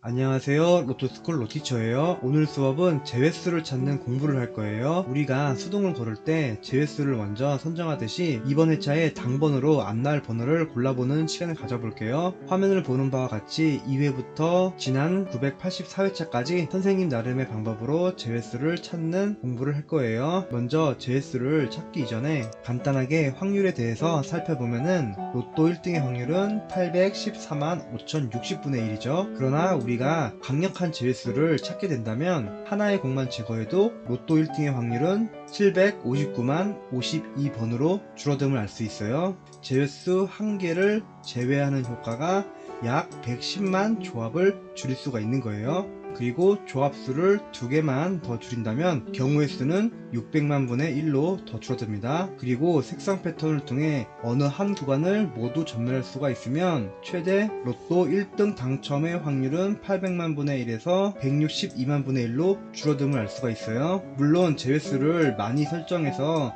안녕하세요. 로또스쿨 로티처예요. 오늘 수업은 제외수를 찾는 공부를 할 거예요. 우리가 수동을 고를 때 제외수를 먼저 선정하듯이 이번 회차에 당번으로 앞날 번호를 골라보는 시간을 가져볼게요. 화면을 보는 바와 같이 2회부터 지난 984회차까지 선생님 나름의 방법으로 제외수를 찾는 공부를 할 거예요. 먼저 제외수를 찾기 이전에 간단하게 확률에 대해서 살펴보면은 로또 1등의 확률은 814만 5060분의 1이죠. 그러나 우리가 강력한 제외수를 찾게 된다면 하나의 공만 제거해도 로또 1등의 확률은 759만 52번으로 줄어듦을 알 수 있어요. 제외수 한 개를 제외하는 효과가 약 110만 조합을 줄일 수가 있는 거예요. 그리고 조합수를 2개만 더 줄인다면 경우의 수는 600만 분의 1로 더 줄어듭니다. 그리고 색상 패턴을 통해 어느 한 구간을 모두 전멸할 수가 있으면 최대 로또 1등 당첨의 확률은 800만 분의 1에서 162만 분의 1로 줄어듦을 알 수가 있어요. 물론 제외수를 많이 설정해서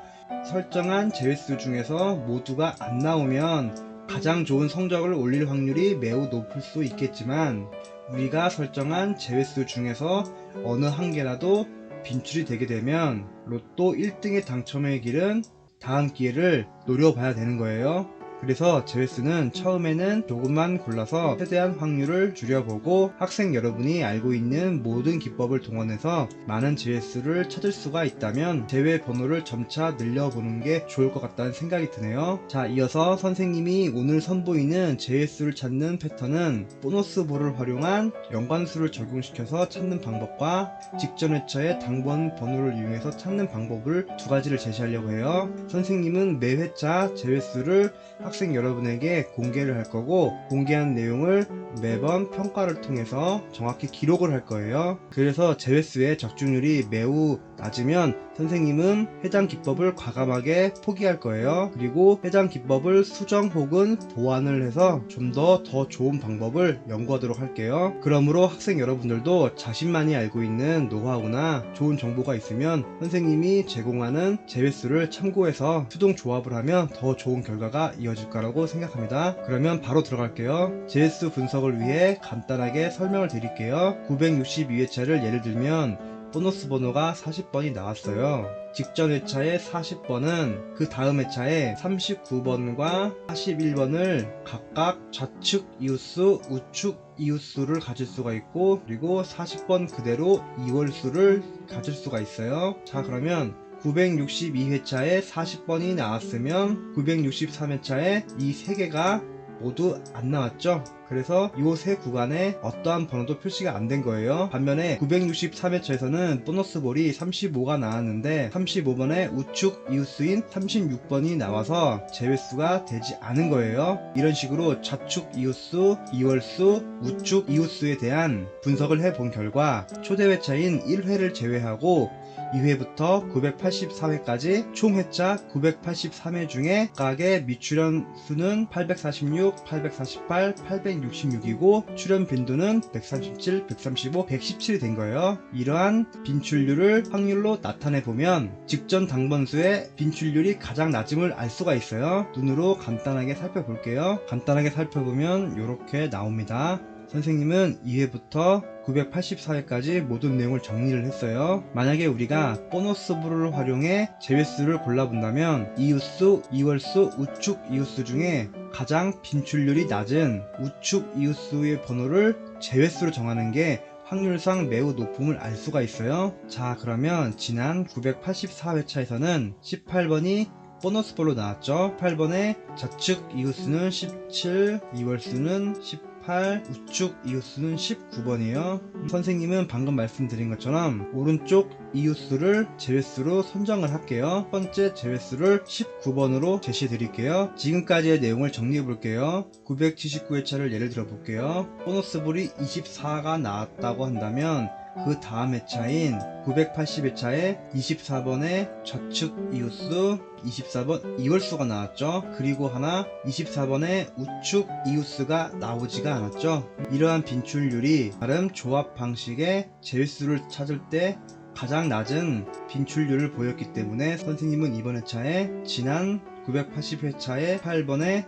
설정한 제외수 중에서 모두가 안 나오면 가장 좋은 성적을 올릴 확률이 매우 높을 수 있겠지만 우리가 설정한 제외수 중에서 어느 한 개라도 빈출이 되게 되면 로또 1등의 당첨의 길은 다음 기회를 노려봐야 되는 거예요. 그래서 제외수는 처음에는 조금만 골라서 최대한 확률을 줄여보고 학생 여러분이 알고 있는 모든 기법을 동원해서 많은 제외수를 찾을 수가 있다면 제외 번호를 점차 늘려보는 게 좋을 것 같다는 생각이 드네요. 자, 이어서 선생님이 오늘 선보이는 제외수를 찾는 패턴은 보너스 볼을 활용한 연관수를 적용시켜서 찾는 방법과 직전 회차의 당번 번호를 이용해서 찾는 방법을 두 가지를 제시하려고 해요. 선생님은 매 회차 제외수를 학생 여러분에게 공개를 할 거고 공개한 내용을 매번 평가를 통해서 정확히 기록을 할 거예요. 그래서 제외수의 적중률이 매우 낮으면 선생님은 해당 기법을 과감하게 포기할 거예요. 그리고 해당 기법을 수정 혹은 보완을 해서 좀 더 좋은 방법을 연구하도록 할게요. 그러므로 학생 여러분들도 자신만이 알고 있는 노하우나 좋은 정보가 있으면 선생님이 제공하는 제외수를 참고해서 수동 조합을 하면 더 좋은 결과가 이어질 거라고 생각합니다. 그러면 바로 들어갈게요. 제외수 분석을 위해 간단하게 설명을 드릴게요. 962회차를 예를 들면 보너스 번호가 40번이 나왔어요. 직전 회차의 40번은 그 다음 회차에 39번과 41번을 각각 좌측 이웃수, 우측 이웃수를 가질 수가 있고 그리고 40번 그대로 이월수를 가질 수가 있어요. 자, 그러면 962회차에 40번이 나왔으면 963회차에 이 3개가 모두 안 나왔죠. 그래서 이 세 구간에 어떠한 번호도 표시가 안 된 거예요. 반면에 963회차에서는 보너스 볼이 35가 나왔는데 35번에 우측 이웃수인 36번이 나와서 제외수가 되지 않은 거예요. 이런 식으로 좌측 이웃수, 이월수, 우측 이웃수에 대한 분석을 해본 결과 초대 회차인 1회를 제외하고 2회부터 984회까지 총 회차 983회 중에 각의 미출연 수는 846, 848, 866이고 출연 빈도는 137, 135, 117이 된 거예요. 이러한 빈출률을 확률로 나타내보면 직전 당번수의 빈출률이 가장 낮음을 알 수가 있어요. 눈으로 간단하게 살펴볼게요. 간단하게 살펴보면 이렇게 나옵니다. 선생님은 2회부터 984회까지 모든 내용을 정리를 했어요. 만약에 우리가 보너스 볼을 활용해 제외수를 골라본다면 이웃수, 이월수, 우측 이웃수 중에 가장 빈출률이 낮은 우측 이웃수의 번호를 제외수로 정하는 게 확률상 매우 높음을 알 수가 있어요. 자, 그러면 지난 984회차에서는 18번이 보너스 볼로 나왔죠. 8번에 좌측 이웃수는 17, 이월수는 18, 우측 이웃수는 19번이에요. 선생님은 방금 말씀드린 것처럼 오른쪽 이웃수를 제외수로 선정을 할게요. 첫 번째 제외수를 19번으로 제시해 드릴게요. 지금까지의 내용을 정리해 볼게요. 979회차를 예를 들어 볼게요. 보너스 볼이 24가 나왔다고 한다면 그 다음 회차인 980회차에 24번에 좌측 이웃수, 24번 이월수가 나왔죠. 그리고 하나 24번에 우측 이웃수가 나오지가 않았죠. 이러한 빈출률이 나름 조합 방식의 제외수를 찾을 때 가장 낮은 빈출률을 보였기 때문에 선생님은 이번 회차에 지난 980회차에 8번에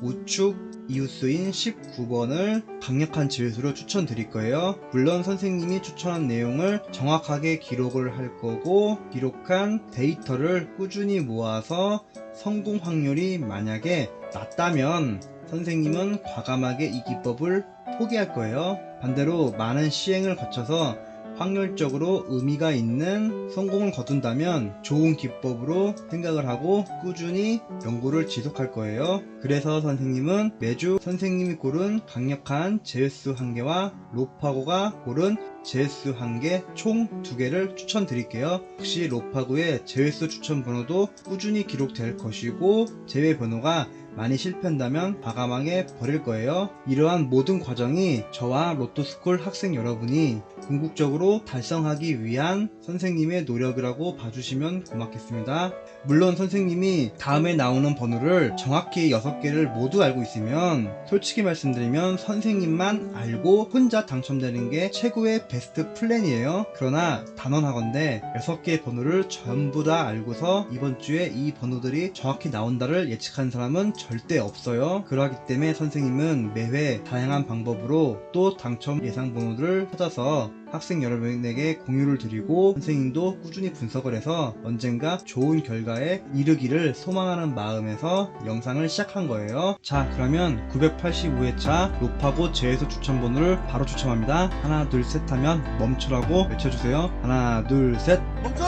우측 이웃수인 19번을 강력한 제외수로 추천드릴 거예요. 물론 선생님이 추천한 내용을 정확하게 기록을 할 거고, 기록한 데이터를 꾸준히 모아서 성공 확률이 만약에 낮다면 선생님은 과감하게 이 기법을 포기할 거예요. 반대로 많은 시행을 거쳐서 확률적으로 의미가 있는 성공을 거둔다면 좋은 기법으로 생각을 하고 꾸준히 연구를 지속할 거예요. 그래서 선생님은 매주 선생님이 고른 강력한 제외수 1개와 로파고가 고른 제외수 1개 총 2개를 추천드릴게요. 혹시 로파고의 제외수 추천 번호도 꾸준히 기록될 것이고, 제외 번호가 많이 실패한다면 과감하게 버릴 거예요. 이러한 모든 과정이 저와 로또스쿨 학생 여러분이 궁극적으로 달성하기 위한 선생님의 노력이라고 봐주시면 고맙겠습니다. 물론 선생님이 다음에 나오는 번호를 정확히 6개를 모두 알고 있으면, 솔직히 말씀드리면 선생님만 알고 혼자 당첨되는 게 최고의 베스트 플랜이에요. 그러나 단언하건대 6개의 번호를 전부 다 알고서 이번 주에 이 번호들이 정확히 나온다를 예측한 사람은 절대 없어요. 그러하기 때문에 선생님은 매회 다양한 방법으로 또 당첨 예상 번호들을 찾아서 학생 여러분에게 공유를 드리고, 선생님도 꾸준히 분석을 해서 언젠가 좋은 결과에 이르기를 소망하는 마음에서 영상을 시작한 거예요. 자, 그러면 985회차 로파고 제외수 추천 번호를 바로 추첨합니다. 하나 둘 셋 하면 멈추라고 외쳐주세요. 하나 둘 셋 멈춰!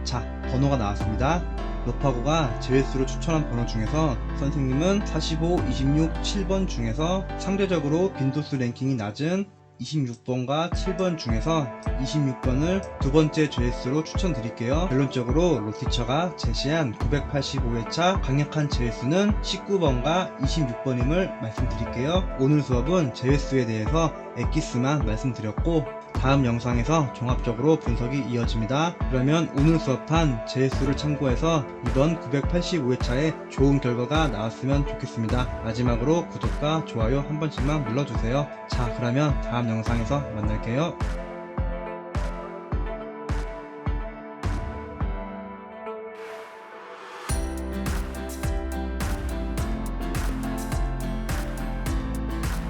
자, 번호가 나왔습니다. 로파고가 제외수로 추천한 번호 중에서 선생님은 45, 26, 7번 중에서 상대적으로 빈도수 랭킹이 낮은 26번과 7번 중에서 26번을 두 번째 제외수로 추천드릴게요. 결론적으로 로티처가 제시한 985회차 강력한 제외수는 19번과 26번임을 말씀드릴게요. 오늘 수업은 제외수에 대해서 엑기스만 말씀드렸고, 다음 영상에서 종합적으로 분석이 이어집니다. 그러면 오늘 수업한 제외수를 참고해서 이번 985회차에 좋은 결과가 나왔으면 좋겠습니다. 마지막으로 구독과 좋아요 한 번씩만 눌러주세요. 자, 그러면 다음 영상에서 만날게요.